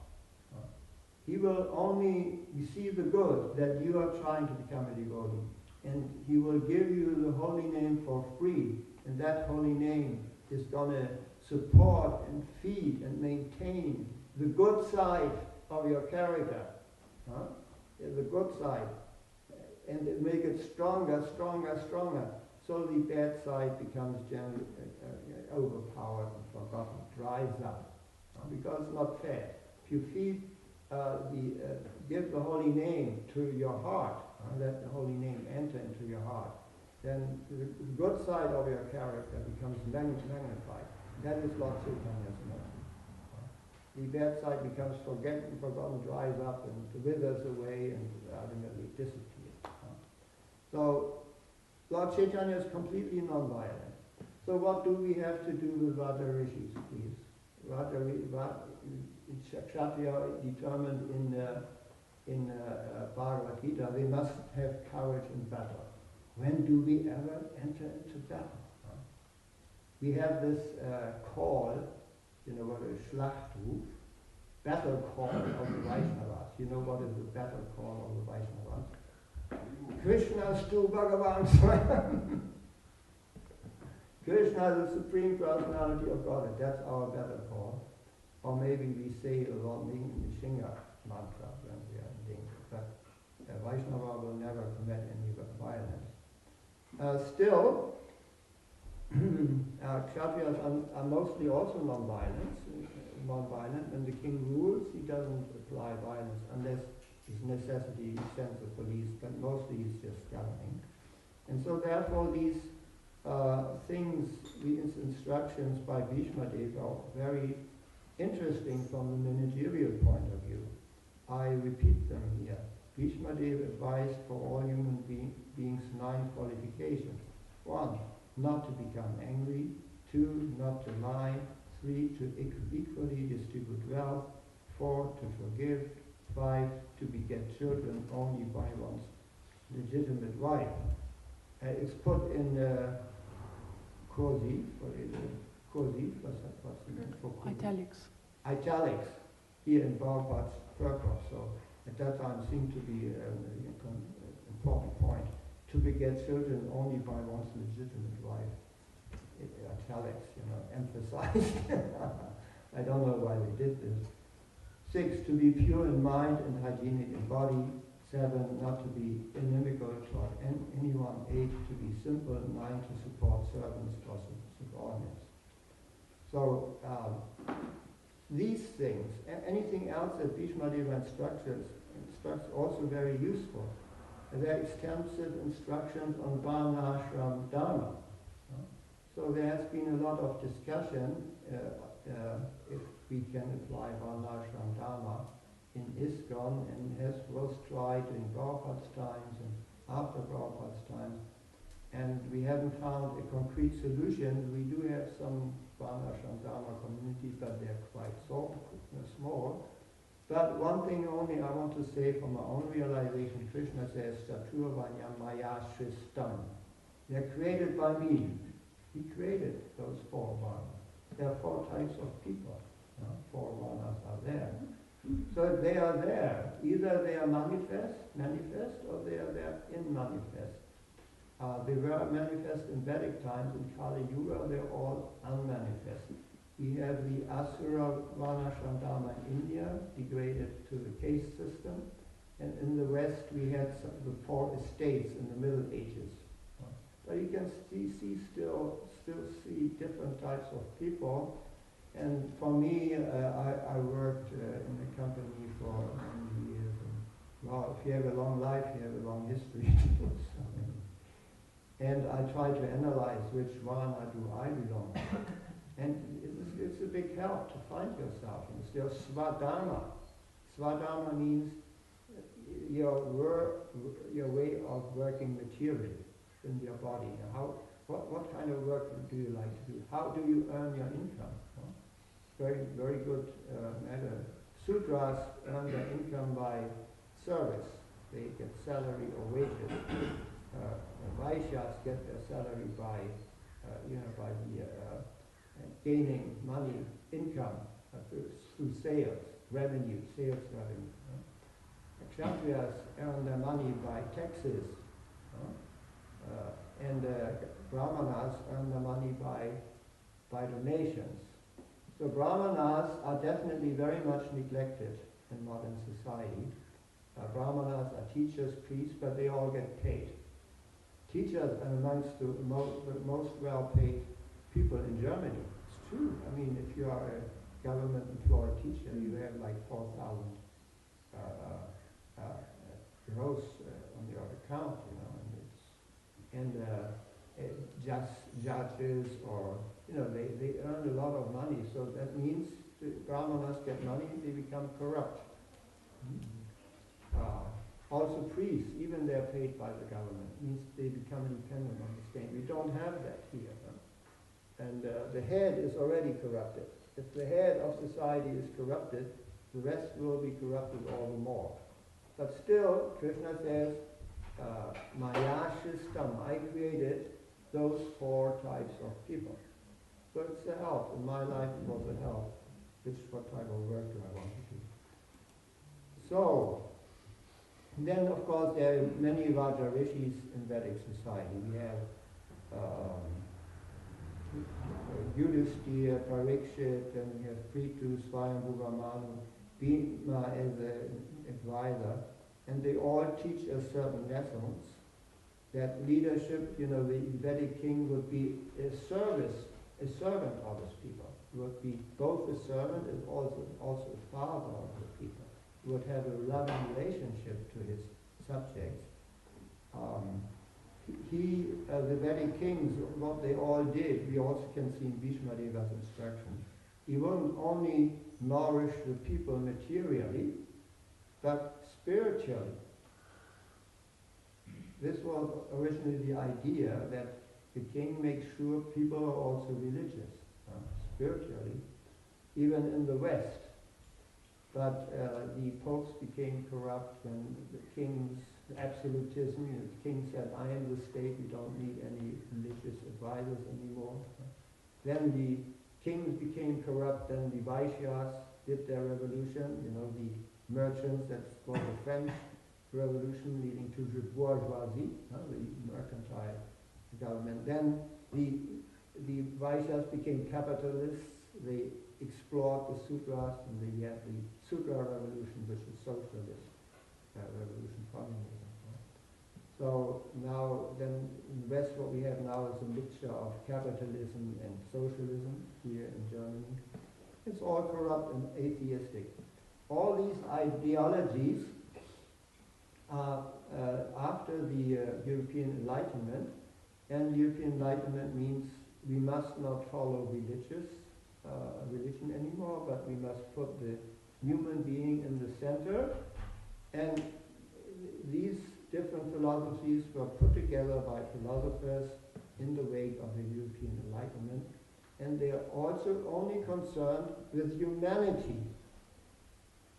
He will only see the good, that you are trying to become a devotee. And he will give you the holy name for free. And that holy name is going to support and feed and maintain the good side of your character. The good side. And make it stronger, stronger, stronger. So the bad side becomes generally overpowered and forgotten, dries up. Because it's not fair. If you feed give the holy name to your heart, let the holy name enter into your heart, then the good side of your character becomes magnified. That is Lord Chaitanya's mercy. The bad side becomes forgotten, dries up, and withers away, and ultimately disappears. So Lord Chaitanya is completely non-violent. So what do we have to do with Radha Rishis, please? Kshatriya determined in Bhagavad Gita, they must have courage in battle. When do we ever enter into battle? We have this call, what is Schlachtruf, battle call of the Vaishnavas. You know what is the battle call of the Vaishnavas? Krishnastu Bhagavan Swayam. Krishna is the Supreme Personality of Godhead. That's our battle call. Or maybe we say a Lord Nishinga mantra when we are in danger. But Vaishnava will never commit any violence. Still, Kshatriyas are mostly also non-violent. When the king rules, he doesn't apply violence unless his necessity sends the police, but mostly he's just governing. And so therefore these things, these instructions by Bhishma Deva are very interesting from the managerial point of view. I repeat them here. Bhishma Deva advised for all human beings 9 qualifications. 1, not to become angry. 2, not to lie. 3, to equally distribute wealth. 4, to forgive. 5, to beget children only by one's legitimate wife. It's put in cursive, what's the name for cursive? Italics. Italics, here in Prabhupada's purpose. So at that time seemed to be an important point. To beget children only by one's legitimate wife. Italics, emphasized. I don't know why they did this. 6, to be pure in mind and hygienic in body. 7, not to be inimical toward anyone. 8, to be simple. 9, to support servants or subordinates. So these things, anything else that Bhishma Deva instructs also very useful. And there are extensive instructions on Varna Ashram Dharma. So there has been a lot of discussion if we can apply Varna Ashram Dharma in ISKCON, and was tried in Prabhupada's times and after Prabhupada's times, and we haven't found a concrete solution. We do have some Varna Ashram Dharma communities, but they're quite small. But one thing only I want to say from my own realization, Krishna says, Chatur Vanyam Maya Shristam. They're created by me. He created those 4 Varnas. There are 4 types of people. 4 Varnas are there. So they are there. Either they are manifest, or they are there in manifest. They were manifest in Vedic times. In Kali Yuga, they're all unmanifest. We have the Asura Varnashram Dharma in India, degraded to the caste system. And in the West, we had the 4 estates in the Middle Ages. But you can still see different types of people. And for me, I worked in the company for many years. And, well, if you have a long life, you have a long history. And I try to analyze which Varna do I belong to. And it's a big help to find yourself. There's Swadharma. Swadharma means your way of working materially in your body. What kind of work do you like to do? How do you earn your income? Very, very good matter. Sudras earn their income by service. They get salary or wages. Vaishyas get their salary by gaining money, income through sales revenue. Kshatriyas earn their money by taxes, and Brahmanas earn their money by donations. So Brahmanas are definitely very much neglected in modern society. Brahmanas are teachers, priests, but they all get paid. Teachers are amongst the most well-paid people in Germany. It's true. I mean, if you are a government employed teacher, you have like 4,000 gross on your account, just judges, or they earn a lot of money. So that means the Brahmanas get money, they become corrupt. Also priests, even they're paid by the government, means they become dependent on the state. We don't have that here. And the head is already corrupted. If the head of society is corrupted, the rest will be corrupted all the more. But still, Krishna says, Maya Shistam, I created those 4 types of people. So it's a help. In my life it was a help. What type of work do I want to do? So, then of course there are many Raja Rishis in Vedic society. We have Yudhishthira, Parikshit, and we have Prithu, Swayambhu, Manu, Bhima as an advisor, and they all teach us certain lessons. That leadership, the Vedic king would be a servant of his people. He would be both a servant and also a father of the people. He would have a loving relationship to his subjects. The Vedic kings, what they all did, we also can see in Bhishma Deva's instructions. He wouldn't only nourish the people materially, but spiritually. This was originally the idea that the king makes sure people are also religious, spiritually, even in the West. But the popes became corrupt when the king's absolutism, the king said, I am the state, we don't need any religious advisors anymore. Then the kings became corrupt, then the Vaishyas did their revolution, the merchants, that's called the French Revolution, leading to the bourgeoisie, the mercantile government. Then the Vaishyas became capitalists, they explored the sutras, and they had the Sutra Revolution, which is socialist revolution, communism. So now, then in the West, what we have now is a mixture of capitalism and socialism here in Germany. It's all corrupt and atheistic. All these ideologies are after the European Enlightenment, and European Enlightenment means we must not follow religion anymore, but we must put the human being in the center. And these different philosophies were put together by philosophers in the wake of the European Enlightenment, and they are also only concerned with humanity.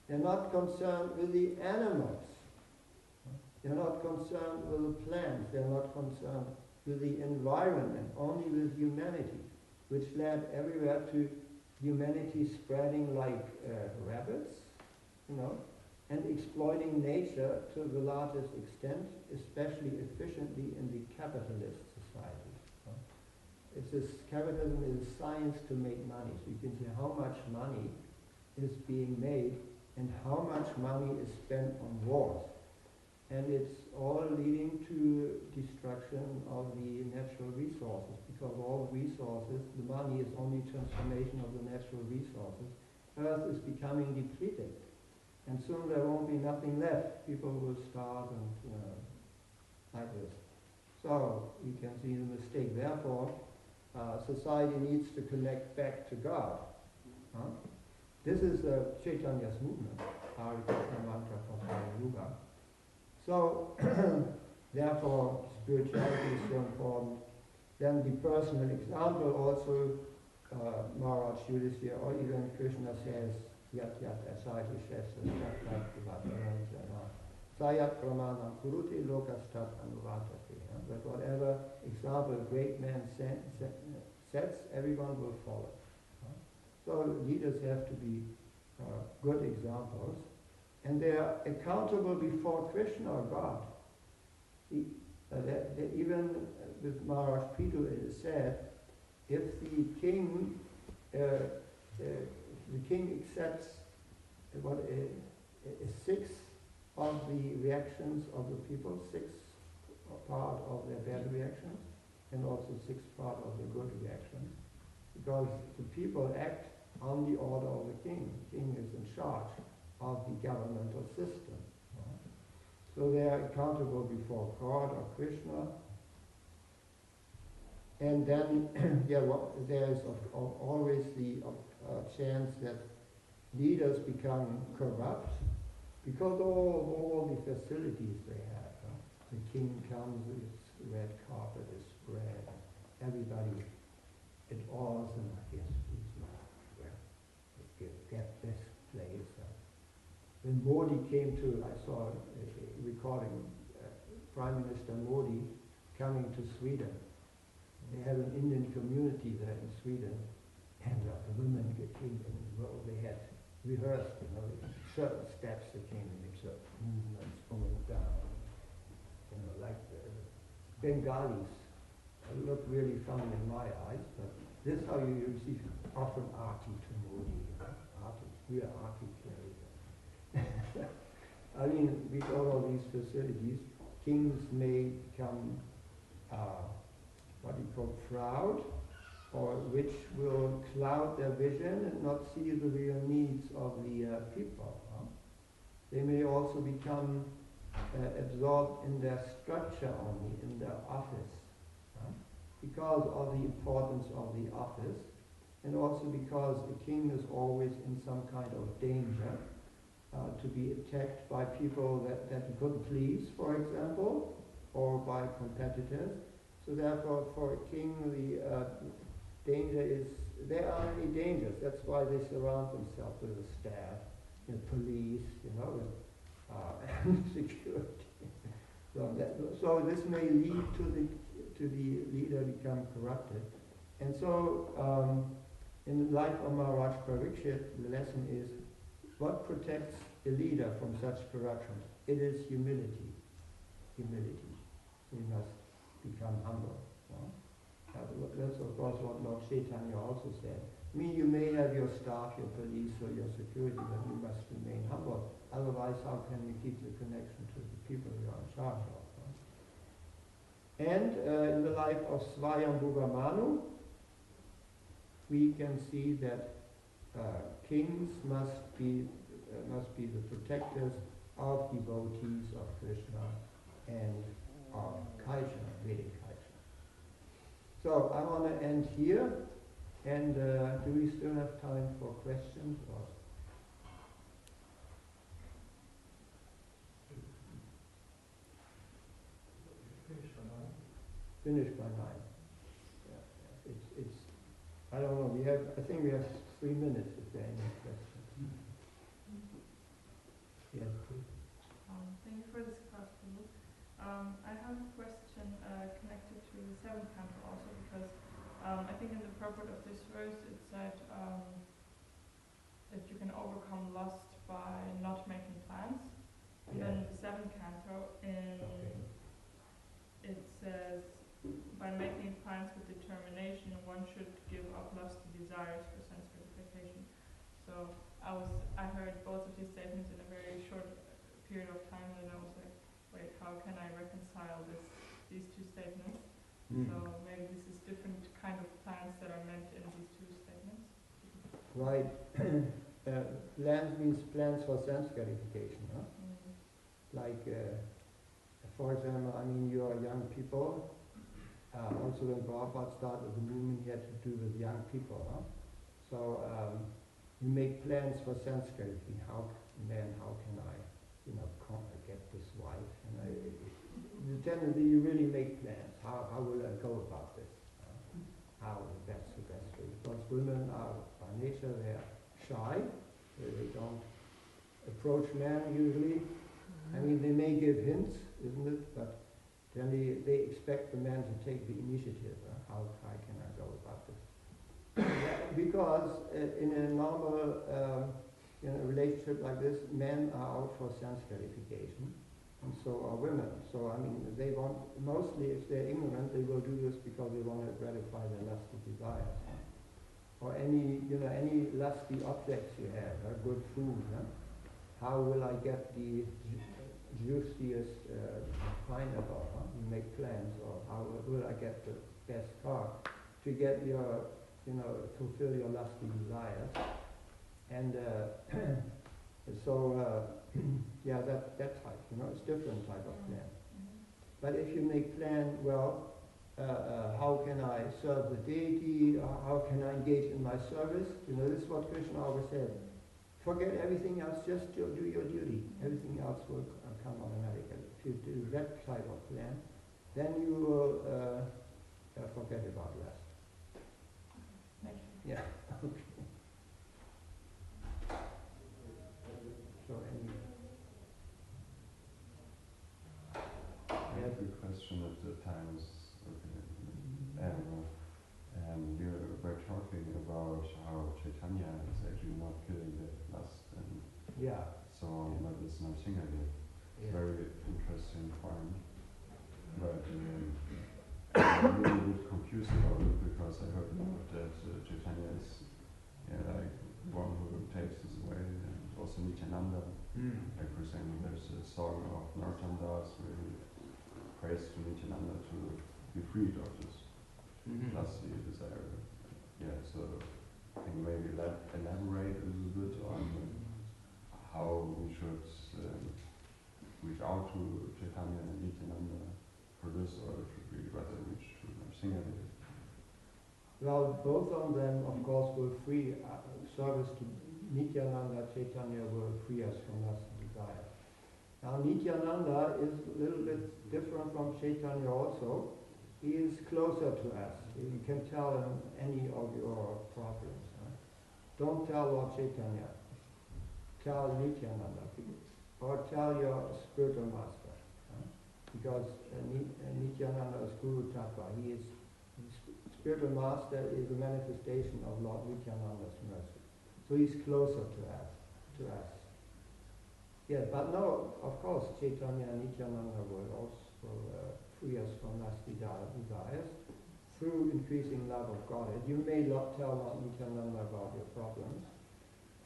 They're not concerned with the animals. They're not concerned with the plants. They're not concerned with the environment, only with humanity, which led everywhere to humanity spreading like rabbits, and exploiting nature to the largest extent, especially efficiently in the capitalist society. It's this capitalism is science to make money. So you can see how much money is being made and how much money is spent on wars. And it's all leading to destruction of the natural resources, because all resources, the money is only transformation of the natural resources. Earth is becoming depleted. And soon there won't be nothing left. People will starve and like this. So you can see the mistake. Therefore, society needs to connect back to God. This is Chaitanya's movement, Hare Krishna mantra from Hare Yuga. So, therefore, spirituality is so important. Then the personal example also, Maharaj Yudhishthira, or even Krishna says, Yat Yat Asati Shesha Satat Vivatananjana Sayat Pramanam Kuruti Lokastat Anuvatate. That whatever example a great man sets, everyone will follow. So leaders have to be good examples. And they are accountable before Krishna or God. Even with Maharaj Prithu it is said, if the king accepts a sixth of the reactions of the people, sixth part of their bad reactions, and also sixth part of the good reactions, because the people act on the order of the king. The king is in charge of the governmental system. So they are accountable before God or Krishna. And then there is always the chance that leaders become corrupt because all the facilities they have. The king comes, his red carpet is spread, everybody at all, and yes, get this place. When Modi came to, I saw a recording, Prime Minister Modi coming to Sweden. They have an Indian community there in Sweden, and the women came in, well, they had rehearsed, certain steps that came in, certain movements going down, like the Bengalis. Look really funny in my eyes, but this is how you see often Aarti to Modi. We are Aarti carriers. I mean, with all of these facilities, kings may become proud, or which will cloud their vision and not see the real needs of the people. They may also become absorbed in their structure only, in their office, because of the importance of the office, and also because the king is always in some kind of danger to be attacked by people that he couldn't please, for example, or by competitors. So therefore, for a king, the danger is, there are many dangers. That's why they surround themselves with a staff, police, and security. So this may lead to the leader become corrupted. And so, in the life of Maharaj Parikshit, the lesson is, what protects a leader from such corruption? It is humility. Humility. We must become humble. That's of course what Lord Chaitanya also said. I mean, you may have your staff, your police, or your security, but you must remain humble. Otherwise, how can you keep the connection to the people you are in charge of? And in the life of Swayambhuva Manu, we can see that kings must be the protectors of devotees of Krishna and of culture, Vedic culture. So I want to end here, and do we still have time for questions? Or? Finish by 9. Yeah. It's. I don't know. I think we have 3 minutes if there are any questions. Yes, please. Thank you for this class. I have a question connected to the 7th canto also, because I think in the purport of this verse it said that you can overcome lust by not making plans. And then the seventh canto, it says, by making plans with determination, one should give up lusty desires for sense gratification. So I heard both of these statements in a very short period of time, and I was like, wait, how can I reconcile these two statements? So maybe this is different kind of plans that are meant in these two statements. Right. Plans means plans for sense gratification. Huh? Like, for example, I mean, you are young people. Also, when Prabhupada started the movement, he had to do with young people. Huh? So you make plans for sense gratification. How can I, get this wife? The tendency, you really make plans. How will I go about this? How that's the best way. Because women are by nature they're shy. They don't approach men usually. I mean, they may give hints, isn't it? But then they expect the man to take the initiative. How can I go about this? Because in a normal relationship like this, men are out for sense gratification, and so are women. So I mean, they want, mostly if they're ignorant, they will do this because they want to gratify their lusty desires. Or any lusty objects you have, good food. How will I get the juiciest pineapple? You make plans. Or how will I get the best car? To get your, fulfill your lusty desires. And that type, it's different type of plan. But if you make plan, well, how can I serve the deity? How can I engage in my service? This is what Krishna always said. Forget everything else, just do your duty. Everything else will come automatically. If you do that type of plan, then you will forget about rest. Thank you. Yeah. Okay. So I have a question if the time is okay. You were talking about how Chaitanya is actually not killing the lust and so on, but it's not singing. Very interesting point. But I'm a little bit confused about it because I heard that Chaitanya is like one who takes this away, and also Nityananda. Like for example, there's a song of Narottam Das where he prays to Nityananda to be freed of this lusty desire. So can you maybe elaborate a little bit on how we should reach out to Chaitanya and Nityananda for this, or should we rather reach to Singhavir? Well, both of them, of course, will free service to Nityananda. Chaitanya will free us from lust and desire. Now, Nityananda is a little bit different from Chaitanya also. He is closer to us. You can tell him any of your problems. Don't tell Lord Chaitanya. Tell Nityananda, or tell your spiritual master. Because Nityananda is Guru Tattva. He is spiritual master is a manifestation of Lord Nityananda's mercy. So he's closer to us. Yeah, but no, of course, Chaitanya and Nityananda will also free us from lusty desires through increasing love of Godhead. You may not tell Lord Nityananda about your problems.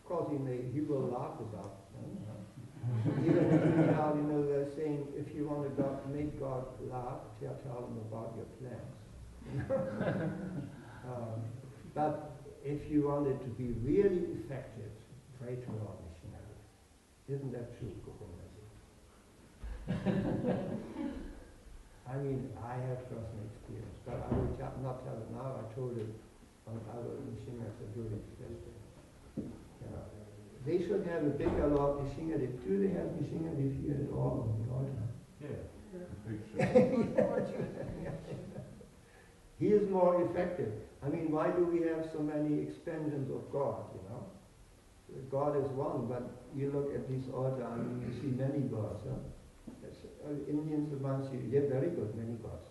Of course, he will laugh about them. Even if you tell, they're saying, if you want to make God laugh, tell him about your plans. But if you want it to be really effective, pray to Lord Missionary. Isn't that true, Govinda? I mean, I have personal experience, but I will not tell it now. I told it on other missionaries during the They should have a bigger Lord Nishingadi. Do they have Nishingadi here at all on the altar? He is more effective. I mean, why do we have so many expansions of God, God is one, but you look at this altar, I mean, you see many gods. Indians amongst you, they're very good, many gods.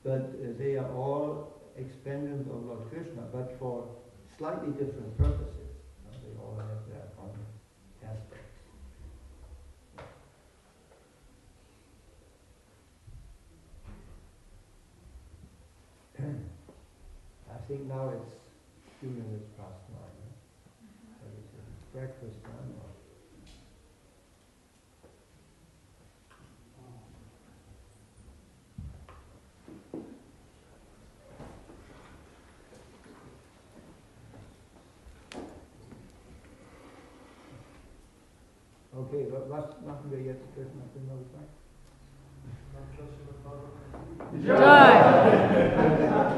But they are all expansions of Lord Krishna, but for slightly different purposes. all have their own aspects. I think now it's 2 minutes past 9. So it's breakfast time. Or okay, was machen wir jetzt nach dem Neustart? Joy!